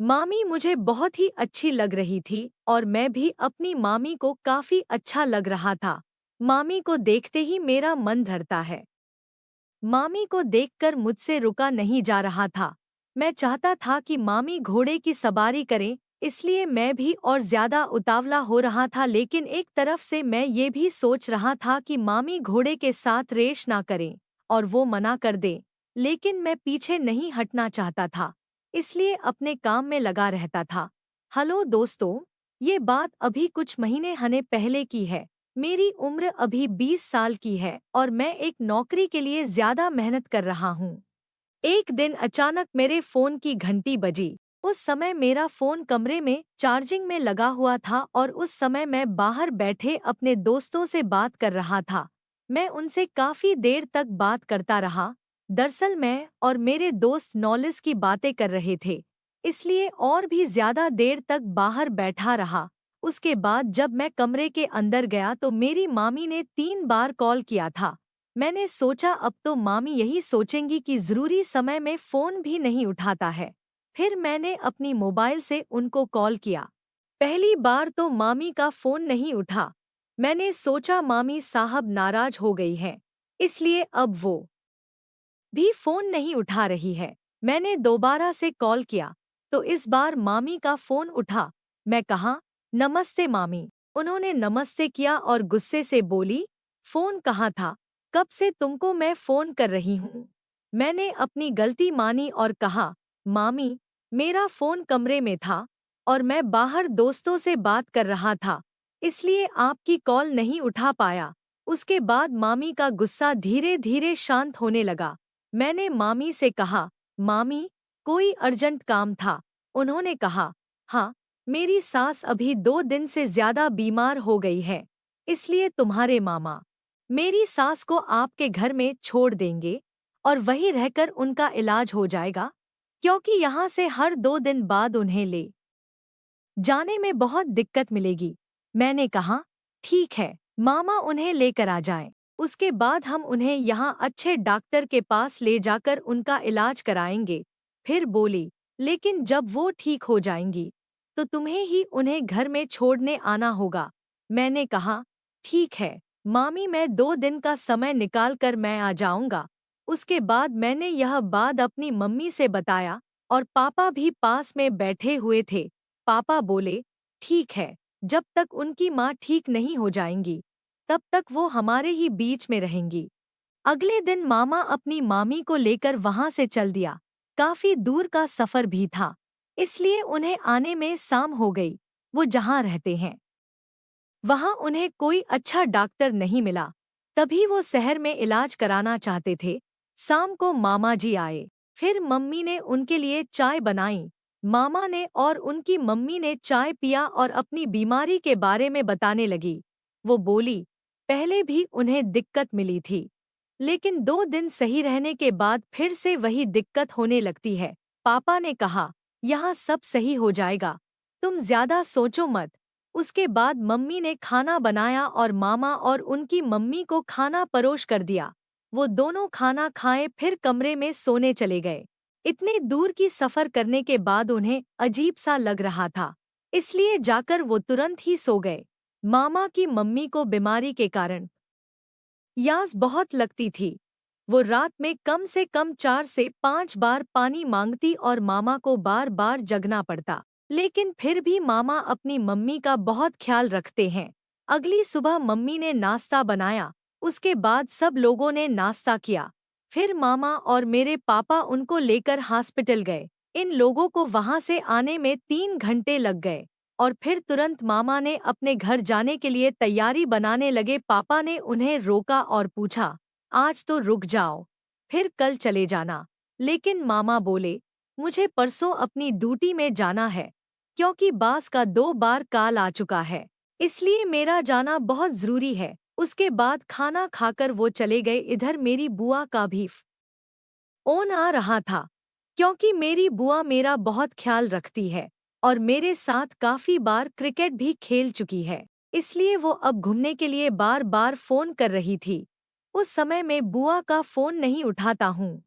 मामी मुझे बहुत ही अच्छी लग रही थी और मैं भी अपनी मामी को काफी अच्छा लग रहा था। मामी को देखते ही मेरा मन धड़ता है। मामी को देखकर मुझसे रुका नहीं जा रहा था। मैं चाहता था कि मामी घोड़े की सवारी करें, इसलिए मैं भी और ज्यादा उतावला हो रहा था, लेकिन एक तरफ से मैं ये भी सोच रहा था कि मामी घोड़े के साथ रेस ना करें और वो मना कर दे। लेकिन मैं पीछे नहीं हटना चाहता था, इसलिए अपने काम में लगा रहता था। हेलो दोस्तों, ये बात अभी कुछ महीने हने पहले की है। मेरी उम्र अभी 20 साल की है और मैं एक नौकरी के लिए ज्यादा मेहनत कर रहा हूँ। एक दिन अचानक मेरे फोन की घंटी बजी। उस समय मेरा फोन कमरे में चार्जिंग में लगा हुआ था और उस समय मैं बाहर बैठे अपने दोस्तों से बात कर रहा था। मैं उनसे काफी देर तक बात करता रहा। दरअसल मैं और मेरे दोस्त नॉलेज की बातें कर रहे थे, इसलिए और भी ज्यादा देर तक बाहर बैठा रहा। उसके बाद जब मैं कमरे के अंदर गया तो मेरी मामी ने 3 बार कॉल किया था। मैंने सोचा अब तो मामी यही सोचेंगी कि जरूरी समय में फोन भी नहीं उठाता है। फिर मैंने अपनी मोबाइल से उनको कॉल किया। पहली बार तो मामी का फोन नहीं उठा। मैंने सोचा मामी साहब नाराज हो गई है, इसलिए अब वो भी फोन नहीं उठा रही है। मैंने दोबारा से कॉल किया तो इस बार मामी का फोन उठा। मैं कहा, नमस्ते मामी। उन्होंने नमस्ते किया और गुस्से से बोली, फोन कहाँ था? कब से तुमको मैं फोन कर रही हूँ। मैंने अपनी गलती मानी और कहा, मामी, मेरा फोन कमरे में था और मैं बाहर दोस्तों से बात कर रहा था, इसलिए आपकी कॉल नहीं उठा पाया। उसके बाद मामी का गुस्सा धीरे धीरे शांत होने लगा। मैंने मामी से कहा, मामी, कोई अर्जेंट काम था? उन्होंने कहा, हाँ, मेरी सास अभी 2 दिन से ज्यादा बीमार हो गई है, इसलिए तुम्हारे मामा मेरी सास को आपके घर में छोड़ देंगे और वहीं रहकर उनका इलाज हो जाएगा, क्योंकि यहाँ से हर 2 दिन बाद उन्हें ले जाने में बहुत दिक्कत मिलेगी। मैंने कहा, ठीक है, मामा उन्हें लेकर आ जाएं। उसके बाद हम उन्हें यहाँ अच्छे डॉक्टर के पास ले जाकर उनका इलाज कराएंगे। फिर बोली, लेकिन जब वो ठीक हो जाएंगी तो तुम्हें ही उन्हें घर में छोड़ने आना होगा। मैंने कहा, ठीक है मामी, मैं 2 दिन का समय निकाल कर मैं आ जाऊंगा। उसके बाद मैंने यह बात अपनी मम्मी से बताया और पापा भी पास में बैठे हुए थे। पापा बोले, ठीक है, जब तक उनकी माँ ठीक नहीं हो जाएंगी तब तक वो हमारे ही बीच में रहेंगी। अगले दिन मामा अपनी मामी को लेकर वहां से चल दिया। काफी दूर का सफर भी था, इसलिए उन्हें आने में शाम हो गई। वो जहाँ रहते हैं वहां उन्हें कोई अच्छा डॉक्टर नहीं मिला, तभी वो शहर में इलाज कराना चाहते थे। शाम को मामा जी आए। फिर मम्मी ने उनके लिए चाय बनाई। मामा ने और उनकी मम्मी ने चाय पिया और अपनी बीमारी के बारे में बताने लगी। वो बोली, पहले भी उन्हें दिक्कत मिली थी, लेकिन 2 दिन सही रहने के बाद फिर से वही दिक्कत होने लगती है। पापा ने कहा, यहाँ सब सही हो जाएगा, तुम ज्यादा सोचो मत। उसके बाद मम्मी ने खाना बनाया और मामा और उनकी मम्मी को खाना परोस कर दिया। वो दोनों खाना खाए फिर कमरे में सोने चले गए। इतने दूर की सफर करने के बाद उन्हें अजीब सा लग रहा था, इसलिए जाकर वो तुरंत ही सो गए। मामा की मम्मी को बीमारी के कारण यास बहुत लगती थी। वो रात में कम से कम 4 से 5 बार पानी मांगती और मामा को बार बार जगना पड़ता। लेकिन फिर भी मामा अपनी मम्मी का बहुत ख्याल रखते हैं। अगली सुबह मम्मी ने नाश्ता बनाया। उसके बाद सब लोगों ने नाश्ता किया। फिर मामा और मेरे पापा उनको लेकर हॉस्पिटल गए। इन लोगों को वहां से आने में 3 घंटे लग गए और फिर तुरंत मामा ने अपने घर जाने के लिए तैयारी बनाने लगे। पापा ने उन्हें रोका और पूछा, आज तो रुक जाओ, फिर कल चले जाना। लेकिन मामा बोले, मुझे परसों अपनी ड्यूटी में जाना है, क्योंकि बास का 2 बार कॉल आ चुका है, इसलिए मेरा जाना बहुत जरूरी है। उसके बाद खाना खाकर वो चले गए। इधर मेरी बुआ का भी फोन आ रहा था, क्योंकि मेरी बुआ मेरा बहुत ख्याल रखती है और मेरे साथ काफी बार क्रिकेट भी खेल चुकी है, इसलिए वो अब घूमने के लिए बार बार फोन कर रही थी। उस समय मैं बुआ का फोन नहीं उठाता हूँ।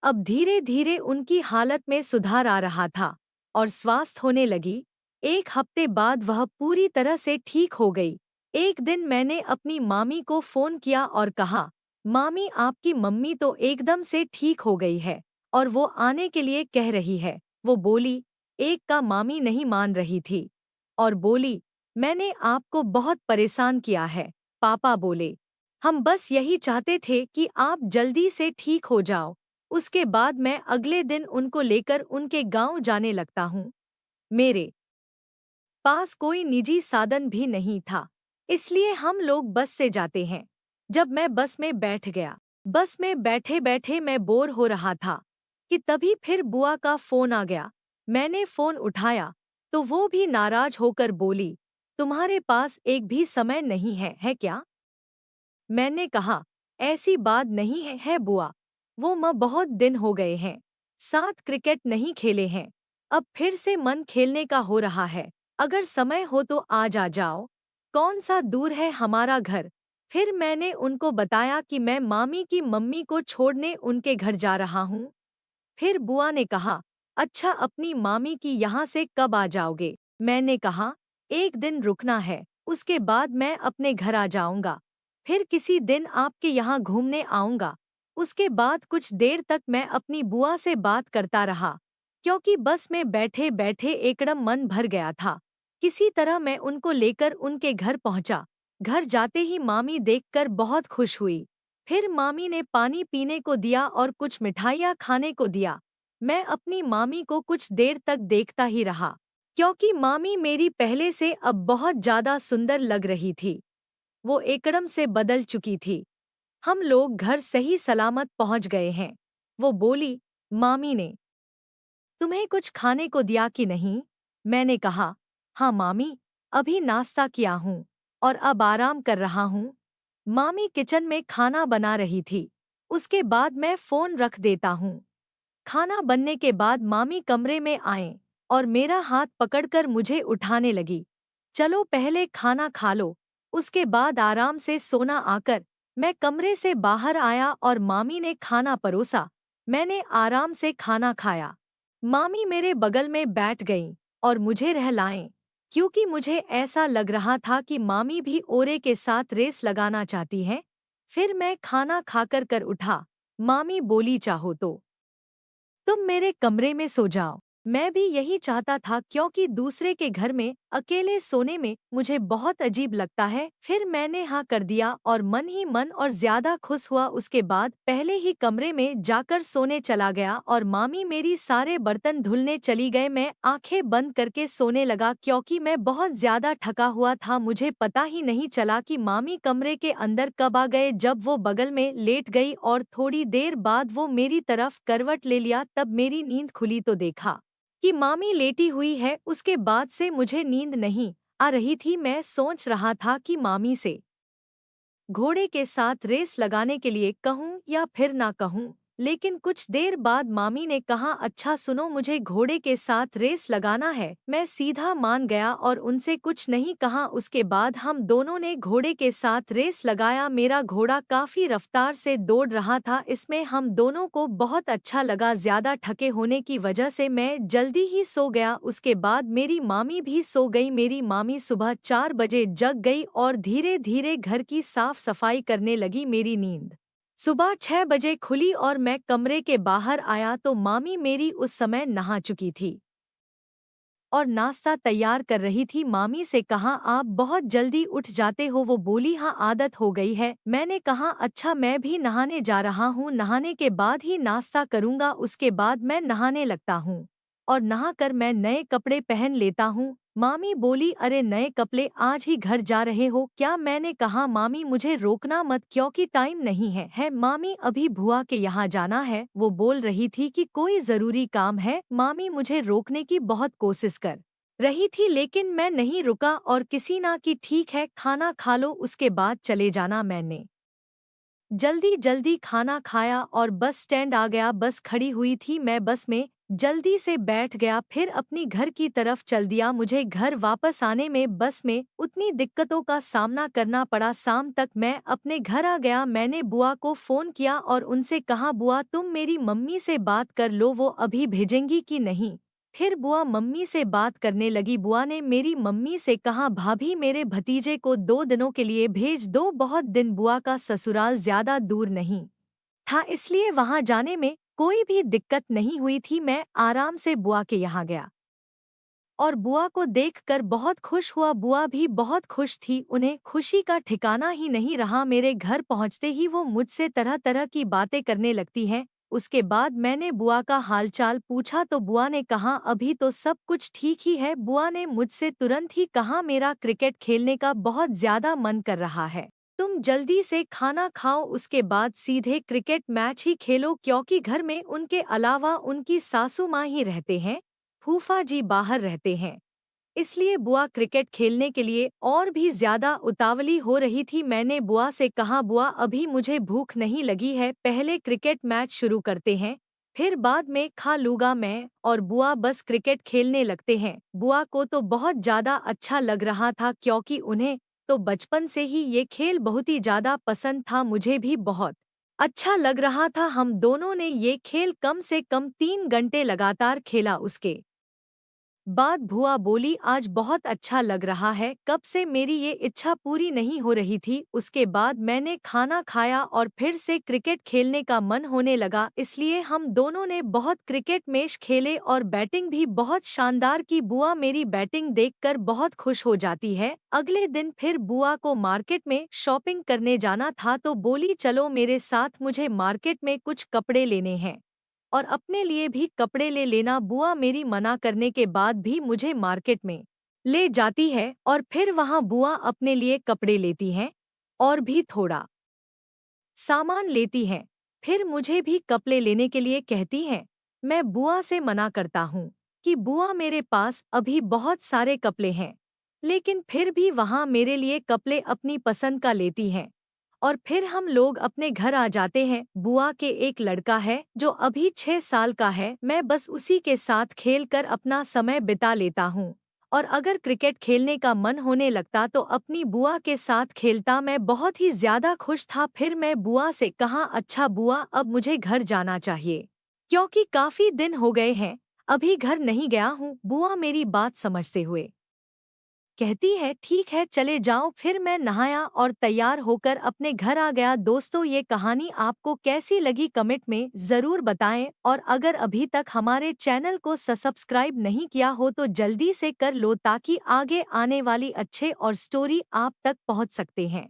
अब धीरे धीरे उनकी हालत में सुधार आ रहा था। और स्वस्थ होने लगी। एक हफ्ते बाद वह पूरी तरह से ठीक हो गई। एक दिन मैंने अपनी मामी को फ़ोन किया और कहा, मामी आपकी मम्मी तो एकदम से ठीक हो गई है और वो आने के लिए कह रही है। वो बोली, एक का मामी नहीं मान रही थी और बोली, मैंने आपको बहुत परेशान किया है। पापा बोले, हम बस यही चाहते थे कि आप जल्दी से ठीक हो जाओ। उसके बाद मैं अगले दिन उनको लेकर उनके गांव जाने लगता हूँ। मेरे पास कोई निजी साधन भी नहीं था, इसलिए हम लोग बस से जाते हैं। जब मैं बस में बैठ गया, बस में बैठे बैठे मैं बोर हो रहा था कि तभी फिर बुआ का फोन आ गया। मैंने फोन उठाया तो वो भी नाराज होकर बोली, तुम्हारे पास एक भी समय नहीं है क्या? मैंने कहा, ऐसी बात नहीं है बुआ। वो माँ बहुत दिन हो गए हैं, साथ क्रिकेट नहीं खेले हैं। अब फिर से मन खेलने का हो रहा है। अगर समय हो तो आज आ जाओ। कौन सा दूर है हमारा घर? फिर मैंने उनको बताया कि मैं मामी की मम्मी को छोड़ने उनके घर जा रहा हूँ। फिर बुआ ने कहा, अच्छा अपनी मामी की यहाँ से कब आ जाओगे? मैंने कहा, एक दिन रुकना है, उसके बाद मैं अपने घर आ जाऊंगा। फिर किसी दिन आपके यहाँ घूमने आऊंगा। उसके बाद कुछ देर तक मैं अपनी बुआ से बात करता रहा, क्योंकि बस में बैठे बैठे एकदम मन भर गया था। किसी तरह मैं उनको लेकर उनके घर पहुंचा। घर जाते ही मामी देखकर बहुत खुश हुई। फिर मामी ने पानी पीने को दिया और कुछ मिठाइयाँ खाने को दिया। मैं अपनी मामी को कुछ देर तक देखता ही रहा, क्योंकि मामी मेरी पहले से अब बहुत ज्यादा सुंदर लग रही थी। वो एकदम से बदल चुकी थी। हम लोग घर सही सलामत पहुंच गए हैं। वो बोली, मामी ने तुम्हें कुछ खाने को दिया कि नहीं? मैंने कहा, हाँ मामी, अभी नाश्ता किया हूँ और अब आराम कर रहा हूँ। मामी किचन में खाना बना रही थी। उसके बाद मैं फोन रख देता हूँ। खाना बनने के बाद मामी कमरे में आए और मेरा हाथ पकड़कर मुझे उठाने लगी। चलो पहले खाना खा लो, उसके बाद आराम से सोना। आकर मैं कमरे से बाहर आया और मामी ने खाना परोसा। मैंने आराम से खाना खाया। मामी मेरे बगल में बैठ गईं और मुझे रहलाएं, क्योंकि मुझे ऐसा लग रहा था कि मामी भी ओरे के साथ रेस लगाना चाहती हैं। फिर मैं खाना खाकर कर उठा। मामी बोली, चाहो तो तुम मेरे कमरे में सो जाओ। मैं भी यही चाहता था, क्योंकि दूसरे के घर में अकेले सोने में मुझे बहुत अजीब लगता है। फिर मैंने हाँ कर दिया और मन ही मन और ज्यादा खुश हुआ। उसके बाद पहले ही कमरे में जाकर सोने चला गया और मामी मेरी सारे बर्तन धुलने चली गए। मैं आंखें बंद करके सोने लगा, क्योंकि मैं बहुत ज्यादा थका हुआ था। मुझे पता ही नहीं चला कि मामी कमरे के अंदर कब आ गए। जब वो बगल में लेट गई और थोड़ी देर बाद वो मेरी तरफ करवट ले लिया, तब मेरी नींद खुली तो देखा कि मामी लेटी हुई है। उसके बाद से मुझे नींद नहीं आ रही थी। मैं सोच रहा था कि मामी से घोड़े के साथ रेस लगाने के लिए कहूँ या फिर ना कहूँ। लेकिन कुछ देर बाद मामी ने कहा, अच्छा सुनो, मुझे घोड़े के साथ रेस लगाना है। मैं सीधा मान गया और उनसे कुछ नहीं कहा। उसके बाद हम दोनों ने घोड़े के साथ रेस लगाया। मेरा घोड़ा काफी रफ्तार से दौड़ रहा था, इसमें हम दोनों को बहुत अच्छा लगा। ज्यादा थके होने की वजह से मैं जल्दी ही सो गया। उसके बाद मेरी मामी भी सो गई। मेरी मामी सुबह 4 बजे जग गई और धीरे धीरे घर की साफ सफाई करने लगी। मेरी नींद सुबह 6 बजे खुली और मैं कमरे के बाहर आया तो मामी मेरी उस समय नहा चुकी थी और नाश्ता तैयार कर रही थी। मामी से कहा, आप बहुत जल्दी उठ जाते हो? वो बोली, हाँ आदत हो गई है। मैंने कहा, अच्छा मैं भी नहाने जा रहा हूँ, नहाने के बाद ही नाश्ता करूँगा। उसके बाद मैं नहाने लगता हूँ और नहाकर मैं नए कपड़े पहन लेता हूँ। मामी बोली, अरे नए कपड़े, आज ही घर जा रहे हो क्या? मैंने कहा, मामी मुझे रोकना मत, क्योंकि टाइम नहीं है मामी, अभी भुआ के यहाँ जाना है। वो बोल रही थी कि कोई जरूरी काम है। मामी मुझे रोकने की बहुत कोशिश कर रही थी, लेकिन मैं नहीं रुका और किसी ना कि ठीक है खाना खा लो, उसके बाद चले जाना। मैंने जल्दी जल्दी खाना खाया और बस स्टैंड आ गया। बस खड़ी हुई थी, मैं बस में जल्दी से बैठ गया, फिर अपनी घर की तरफ चल दिया। मुझे घर वापस आने में बस में उतनी दिक्कतों का सामना करना पड़ा। शाम तक मैं अपने घर आ गया। मैंने बुआ को फोन किया और उनसे कहा, बुआ तुम मेरी मम्मी से बात कर लो, वो अभी भेजेंगी कि नहीं। फिर बुआ मम्मी से बात करने लगी। बुआ ने मेरी मम्मी से कहा, भाभी मेरे भतीजे को 2 दिनों के लिए भेज दो। बहुत दिन बुआ का ससुराल ज्यादा दूर नहीं था, इसलिए वहां जाने में कोई भी दिक्कत नहीं हुई थी। मैं आराम से बुआ के यहाँ गया और बुआ को देखकर बहुत खुश हुआ। बुआ भी बहुत खुश थी, उन्हें खुशी का ठिकाना ही नहीं रहा। मेरे घर पहुंचते ही वो मुझसे तरह तरह की बातें करने लगती हैं। उसके बाद मैंने बुआ का हालचाल पूछा तो बुआ ने कहा, अभी तो सब कुछ ठीक ही है। बुआ ने मुझसे तुरंत ही कहा, मेरा क्रिकेट खेलने का बहुत ज्यादा मन कर रहा है, तुम जल्दी से खाना खाओ, उसके बाद सीधे क्रिकेट मैच ही खेलो, क्योंकि घर में उनके अलावा उनकी सासू माँ ही रहते हैं, फूफा जी बाहर रहते हैं। इसलिए बुआ क्रिकेट खेलने के लिए और भी ज्यादा उतावली हो रही थी। मैंने बुआ से कहा, बुआ अभी मुझे भूख नहीं लगी है, पहले क्रिकेट मैच शुरू करते हैं, फिर बाद में खा लूँगा मैं और बुआ बस क्रिकेट खेलने लगते हैं। बुआ को तो बहुत ज्यादा अच्छा लग रहा था, क्योंकि उन्हें तो बचपन से ही ये खेल बहुत ही ज्यादा पसंद था। मुझे भी बहुत अच्छा लग रहा था। हम दोनों ने ये खेल कम से कम 3 घंटे लगातार खेला। उसके बाद भुआ बोली, आज बहुत अच्छा लग रहा है, कब से मेरी ये इच्छा पूरी नहीं हो रही थी। उसके बाद मैंने खाना खाया और फिर से क्रिकेट खेलने का मन होने लगा, इसलिए हम दोनों ने बहुत क्रिकेट मैच खेले और बैटिंग भी बहुत शानदार की। बुआ मेरी बैटिंग देखकर बहुत खुश हो जाती है। अगले दिन फिर बुआ को मार्केट में शॉपिंग करने जाना था तो बोली, चलो मेरे साथ, मुझे मार्केट में कुछ कपड़े लेने हैं और अपने लिए भी कपड़े ले लेना। बुआ मेरी मना करने के बाद भी मुझे मार्केट में ले जाती है और फिर वहां बुआ अपने लिए कपड़े लेती हैं और भी थोड़ा सामान लेती हैं। फिर मुझे भी कपड़े लेने के लिए कहती हैं। मैं बुआ से मना करता हूँ कि बुआ मेरे पास अभी बहुत सारे कपड़े हैं, लेकिन फिर भी वहां मेरे लिए कपड़े अपनी पसंद का लेती हैं। और फिर हम लोग अपने घर आ जाते हैं। बुआ के एक लड़का है जो अभी 6 साल का है, मैं बस उसी के साथ खेलकर अपना समय बिता लेता हूँ और अगर क्रिकेट खेलने का मन होने लगता तो अपनी बुआ के साथ खेलता। मैं बहुत ही ज्यादा खुश था। फिर मैं बुआ से कहा, अच्छा बुआ अब मुझे घर जाना चाहिए, क्योंकि काफी दिन हो गए हैं अभी घर नहीं गया हूँ। बुआ मेरी बात समझते हुए कहती है, ठीक है चले जाओ। फिर मैं नहाया और तैयार होकर अपने घर आ गया। दोस्तों, ये कहानी आपको कैसी लगी कमेंट में ज़रूर बताएं और अगर अभी तक हमारे चैनल को सब्सक्राइब नहीं किया हो तो जल्दी से कर लो, ताकि आगे आने वाली अच्छे और स्टोरी आप तक पहुंच सकते हैं।